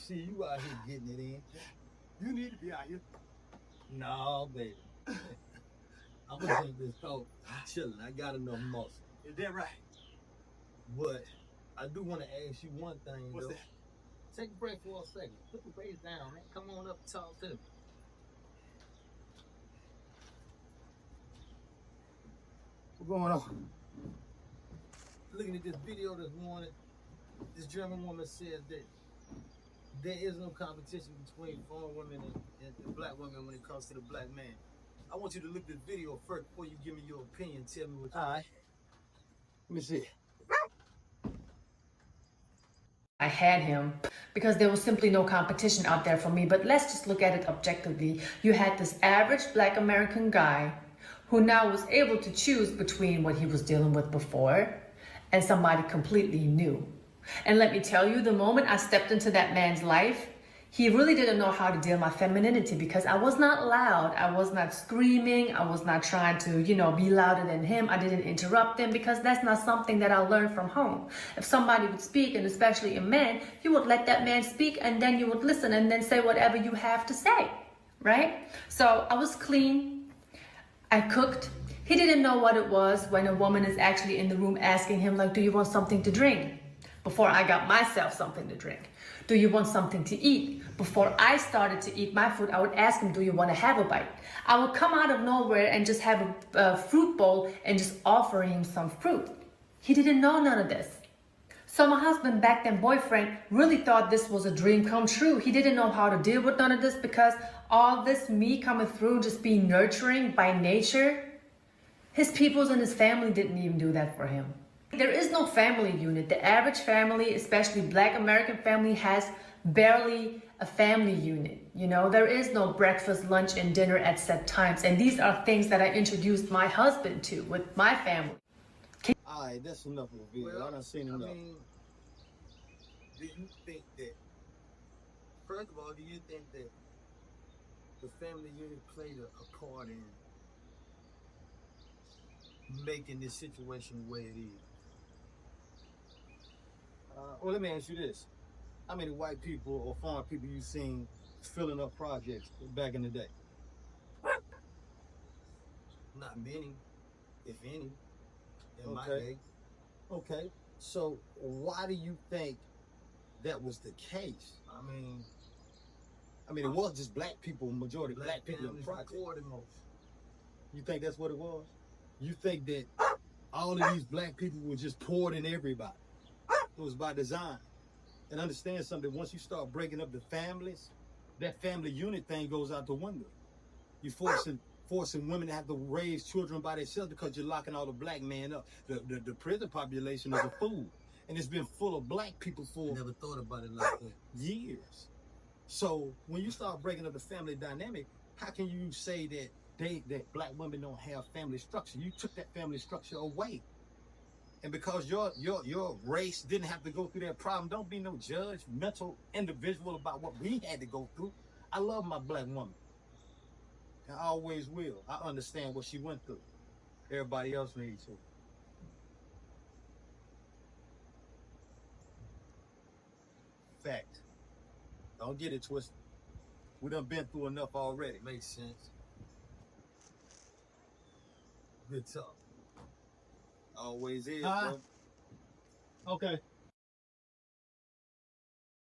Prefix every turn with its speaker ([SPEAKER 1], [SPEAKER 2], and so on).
[SPEAKER 1] See, you out here getting it in.
[SPEAKER 2] You need to be out here.
[SPEAKER 1] No, baby. I'm gonna drink this coke. Chilling. I got enough muscle.
[SPEAKER 2] Is that right?
[SPEAKER 1] But I do want to ask you one thing,
[SPEAKER 2] What's
[SPEAKER 1] though.
[SPEAKER 2] that?
[SPEAKER 1] Take a break for a second. Put the bass down, man. Come on up and talk to me.
[SPEAKER 2] What's going on?
[SPEAKER 1] Looking at this video this morning, this German woman said that there is no competition between foreign women and black women when it comes to the black man. I want you to look at this video first before you give me your opinion. Tell me what you
[SPEAKER 2] All right. Let me see.
[SPEAKER 3] I had him because there was simply no competition out there for me. But let's just look at it objectively. You had this average black American guy who now was able to choose between what he was dealing with before and somebody completely new. And let me tell you, the moment I stepped into that man's life, he really didn't know how to deal with my femininity because I was not loud. I was not screaming. I was not trying to, be louder than him. I didn't interrupt him because that's not something that I learned from home. If somebody would speak, and especially a man, you would let that man speak and then you would listen and then say whatever you have to say, right? So I was clean. I cooked. He didn't know what it was when a woman is actually in the room asking him, like, do you want something to drink? Before I got myself something to drink. Do you want something to eat? Before I started to eat my food, I would ask him, do you want to have a bite? I would come out of nowhere and just have a fruit bowl and just offer him some fruit. He didn't know none of this. So my husband, back then boyfriend, really thought this was a dream come true. He didn't know how to deal with none of this because all this me coming through, just being nurturing by nature, his peoples and his family didn't even do that for him. There is no family unit. The average family, especially black American family, has barely a family unit. There is no breakfast, lunch, and dinner at set times. And these are things that I introduced my husband to with my family.
[SPEAKER 2] All right, that's enough of a video. I done seen enough.
[SPEAKER 1] I mean, do you think that, first of all, do you think that the family unit played a part in making this situation the way it is?
[SPEAKER 2] Well, let me ask you this. How many white people or foreign people you seen filling up projects back in the day?
[SPEAKER 1] Not many, if any, in my
[SPEAKER 2] Okay.
[SPEAKER 1] day.
[SPEAKER 2] Okay. So why do you think that was the case?
[SPEAKER 1] I mean,
[SPEAKER 2] it was just black people, majority black people in
[SPEAKER 1] families
[SPEAKER 2] projects.
[SPEAKER 1] recorded most.
[SPEAKER 2] You think that's what it was? You think that all of these black people were just poured in everybody? It was by design. And understand something, once you start breaking up the families, that family unit thing goes out the window. You're forcing women to have to raise children by themselves because you're locking all the black men up. The prison population is a fool. And it's been full of black people for
[SPEAKER 1] Never thought about it like that.
[SPEAKER 2] years. So when you start breaking up the family dynamic, how can you say that black women don't have family structure? You took that family structure away. And because your race didn't have to go through that problem, don't be no judgmental individual about what we had to go through. I love my black woman. I always will. I understand what she went through. Everybody else needs to. Fact. Don't get it twisted. We done been through enough already.
[SPEAKER 1] Makes sense. Good talk.
[SPEAKER 2] Always is,
[SPEAKER 4] Huh?
[SPEAKER 2] bro.
[SPEAKER 4] Okay.